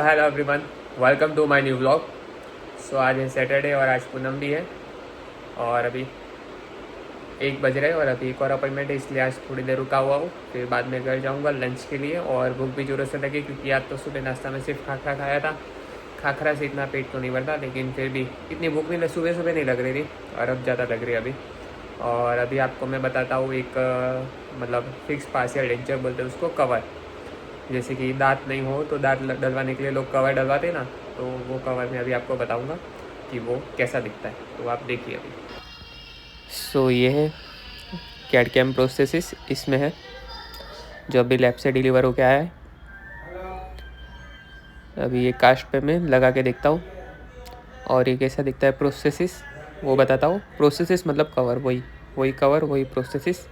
Hello everyone, welcome to my new vlog. So आज है Saturday और आज पूनम भी है और अभी 1 बज रहे हैं और अभी एक और अपॉइंटमेंट है, इसलिए आज थोड़ी देर रुका हुआ हूँ। फिर बाद में घर जाऊँगा लंच के लिए और भूख भी जोरों से लगी क्योंकि आज तो सुबह नाश्ता में सिर्फ खाखरा खाया था। खाखरा से इतना पेट तो नहीं भरता, लेकिन फिर भी इतनी भूख नहीं, सुबह सुबह नहीं लग रही थी और अब ज़्यादा लग रही है अभी। और अभी आपको मैं बताता हूँ एक मतलब फिक्स पार्शियल डेंचर बोलते हैं उसको, कवर। जैसे कि दांत नहीं हो तो दांत डलवाने के लिए लोग कवर डलवाते हैं ना, तो वो कवर मैं अभी आपको बताऊंगा कि वो कैसा दिखता है, तो आप देखिए अभी। ये है कैड कैम प्रोसेसिस इसमें है, जो अभी लैब से डिलीवर होके आया है। अभी ये कास्ट पे मैं लगा के देखता हूँ और ये कैसा दिखता है प्रोसेसिस वो बताता हूँ। प्रोसेसिस मतलब कवर, वही कवर वही प्रोसेसिस।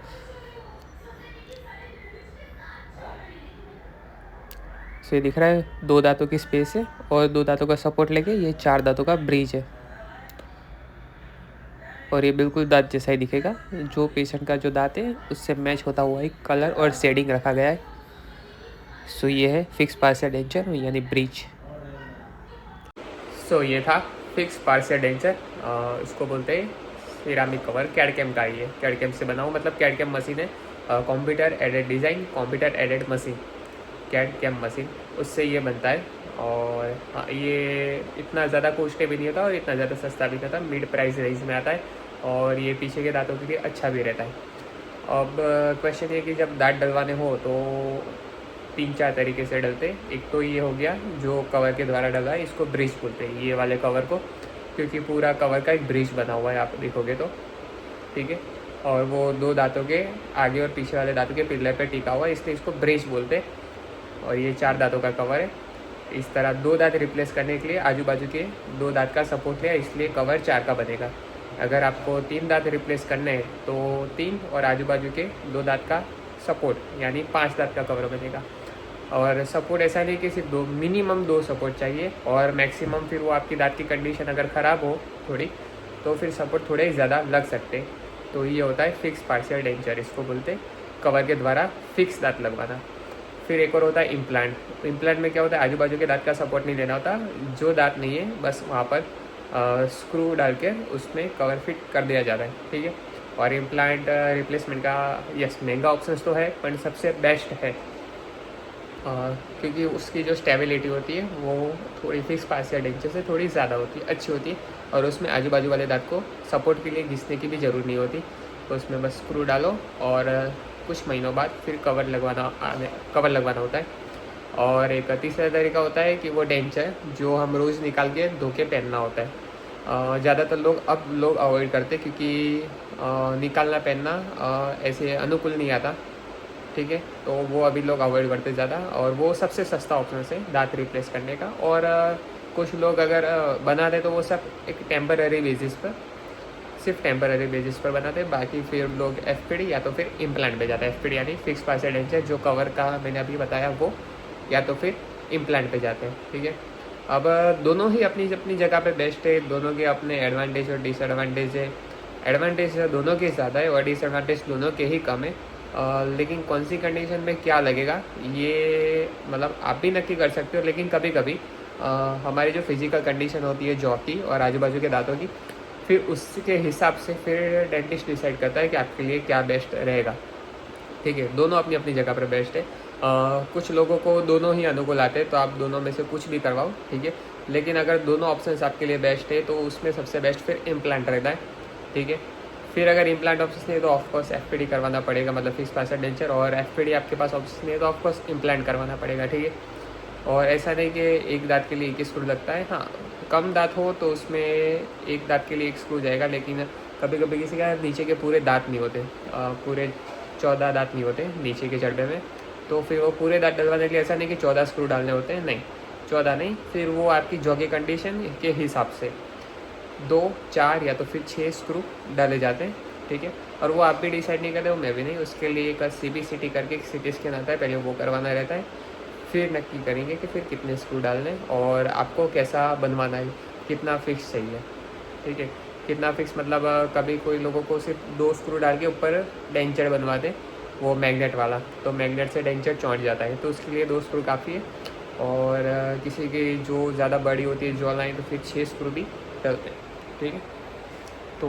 ये दिख रहा है 2 दांतों की स्पेस है और 2 दांतों का सपोर्ट लेके ये 4 दांतों का ब्रिज है और ये बिल्कुल दांत जैसा ही दिखेगा। जो पेशेंट का जो दांत है उससे मैच होता हुआ ही कलर और शेडिंग रखा गया है। ये है फिक्स पार्शियल डेंचर यानी ब्रिज। ये था फिक्स पार्शियल डेंचर, इसको बोलते हैं सिरामिक कवर। कैडकेम का ही है, कैडकेम से बना हुआ, मतलब कैडकेम मशीन है, computer aided design, computer aided machine, CAD CAM machine, उससे ये बनता है। और हाँ, ये इतना ज़्यादा कॉस्टली भी नहीं होता और इतना ज़्यादा सस्ता भी नहीं होता, मिड प्राइस रेंज में आता है और ये पीछे के दांतों के लिए अच्छा भी रहता है। अब क्वेश्चन ये कि जब दांत डलवाने हो तो 3-4 तरीके से डलते। एक तो ये हो गया जो कवर के द्वारा डला है, इसको ब्रिज बोलते हैं ये वाले कवर को, क्योंकि पूरा कवर का एक ब्रिज बना हुआ है, आप देखोगे तो ठीक है। और वो 2 दांतों के आगे और पीछे वाले दांतों के पिल्ले पे टिका हुआ है, इसलिए इसको ब्रिज बोलते हैं। और ये 4 दांतों का कवर है। इस तरह 2 दांत रिप्लेस करने के लिए आजू बाजू के 2 दांत का सपोर्ट लिया, इसलिए कवर 4 का बनेगा। अगर आपको 3 दांत रिप्लेस करने हैं तो 3 और आजू बाजू के 2 दांत का सपोर्ट यानी 5 दांत का कवर बनेगा। और सपोर्ट ऐसा नहीं कि सिर्फ 2, मिनिमम 2 सपोर्ट चाहिए और मैक्सिमम फिर वो आपकी दांत की कंडीशन अगर ख़राब हो थोड़ी तो फिर सपोर्ट थोड़े ज़्यादा लग सकते। तो ये होता है फिक्स पार्शियल डेंचर, इसको बोलते हैं कवर के द्वारा फिक्स दांत लगवाना। फिर एक और होता है इम्प्लांट। इम्प्लांट में क्या होता है, आजू बाजू के दांत का सपोर्ट नहीं लेना होता, जो दांत नहीं है बस वहाँ पर स्क्रू डाल के उसमें कवर फिट कर दिया जाता है, ठीक है। और इम्प्लांट रिप्लेसमेंट का यस महंगा ऑप्शन तो है पर सबसे बेस्ट है, क्योंकि उसकी जो स्टेबिलिटी होती है वो थोड़ी फिक्स पार्शियल डेंचर से थोड़ी ज़्यादा होती है, अच्छी होती है। और उसमें आजू बाजू वाले दांत को सपोर्ट के लिए घिसने की भी ज़रूरत नहीं होती, तो उसमें बस स्क्रू डालो और कुछ महीनों बाद फिर कवर लगवाना होता है। और एक तीसरा तरीका होता है कि वो डेंचर जो हम रोज़ निकाल के धो के पहनना होता है। ज़्यादातर लोग अवॉइड करते क्योंकि निकालना पहनना ऐसे अनुकूल नहीं आता, ठीक है। तो वो अभी लोग अवॉइड करते ज़्यादा, और वो सबसे सस्ता ऑप्शन है दांत रिप्लेस करने का। और कुछ लोग अगर बना दे तो वो सब एक टेम्पररी बेसिस पर, सिर्फ टेम्पररी बेसिस पर बनाते हैं। बाकी फिर लोग एफपीडी या तो फिर इम्प्लांट पे जाते हैं। एफपीडी यानी फिक्स पार्शियल डेंचर जो कवर का मैंने अभी बताया वो, या तो फिर इम्प्लांट पे जाते हैं, ठीक है। अब दोनों ही अपनी अपनी जगह पे बेस्ट है, दोनों के अपने एडवांटेज और डिसएडवांटेज है। एडवांटेज दोनों के ज़्यादा है और डिसएडवांटेज दोनों के ही कम है। लेकिन कौन सी कंडीशन में क्या लगेगा ये मतलब आप भी नक्की कर सकते हो, लेकिन कभी कभी हमारी जो फिजिकल कंडीशन होती है जॉ की और आजू बाजू के दांतों की, फिर उसके हिसाब से फिर डेंटिस्ट डिसाइड करता है कि आपके लिए क्या बेस्ट रहेगा, ठीक है। दोनों अपनी अपनी जगह पर बेस्ट है। कुछ लोगों को दोनों ही अनुकूल आते हैं तो आप दोनों में से कुछ भी करवाओ, ठीक है। लेकिन अगर दोनों ऑप्शंस आपके लिए बेस्ट है तो उसमें सबसे बेस्ट फिर इम्प्लांट रहता है, ठीक है। फिर अगर इम्प्लांट ऑप्शन नहीं है तो ऑफकोर्स एफपीडी करवाना पड़ेगा, मतलब फिक्स पार्शियल डेंचर। और एफपीडी आपके पास ऑप्शन नहीं है तो ऑफकोर्स इम्प्लांट करवाना पड़ेगा, ठीक है। और ऐसा नहीं कि एक दांत के लिए एक ही स्क्रू लगता है, हाँ कम दांत हो तो उसमें एक दांत के लिए एक स्क्रू जाएगा, लेकिन कभी कभी किसी का नीचे के पूरे दांत नहीं होते, पूरे 14 दांत नहीं होते नीचे के जड़बे में, तो फिर वो पूरे दांत डलवाने के लिए ऐसा नहीं कि 14 स्क्रू डालने होते हैं, नहीं 14 नहीं, फिर वो आपकी जॉ की कंडीशन के हिसाब से 2, 4 या तो फिर 6 स्क्रू डाले जाते हैं, ठीक है। और वो आप भी डिसाइड नहीं करते, वो मैं भी नहीं, उसके लिए एक CBCT करके एक CT स्कैन आता है, पहले वो करवाना रहता है, फिर नक्की करेंगे कि फिर कितने स्क्रू डालने और आपको कैसा बनवाना है, कितना फिक्स चाहिए, ठीक है। कितना फिक्स मतलब कभी कोई लोगों को सिर्फ 2 स्क्रू डाल के ऊपर डेंचर बनवा दे, वो मैग्नेट वाला, तो मैग्नेट से डेंचर चौंट जाता है, तो उसके लिए 2 स्क्रू काफ़ी है। और किसी की जो ज़्यादा बड़ी होती है जॉ लाइन तो फिर 6 स्क्रू भी डलते हैं। ठीक है, तो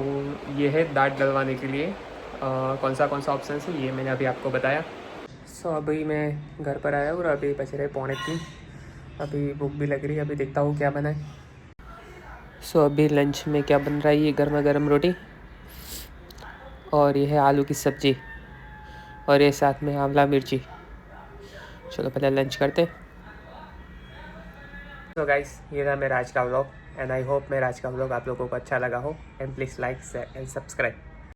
ये है दांत डलवाने के लिए कौन सा ऑप्शन है ये मैंने अभी आपको बताया। सो अभी मैं घर पर आया और अभी बज रहे 2:45, अभी भूख भी लग रही है, अभी देखता हूँ क्या बनाए। सो अभी लंच में क्या बन रहा है, ये गर्मा गर्म रोटी और ये है आलू की सब्ज़ी और ये साथ में आंवला मिर्ची। चलो पहले लंच करते। तो गाइस ये था मेरा आज का व्लॉग एंड आई होप मेरा आज का व्लॉग आप लोगों को अच्छा लगा हो and please like share and subscribe.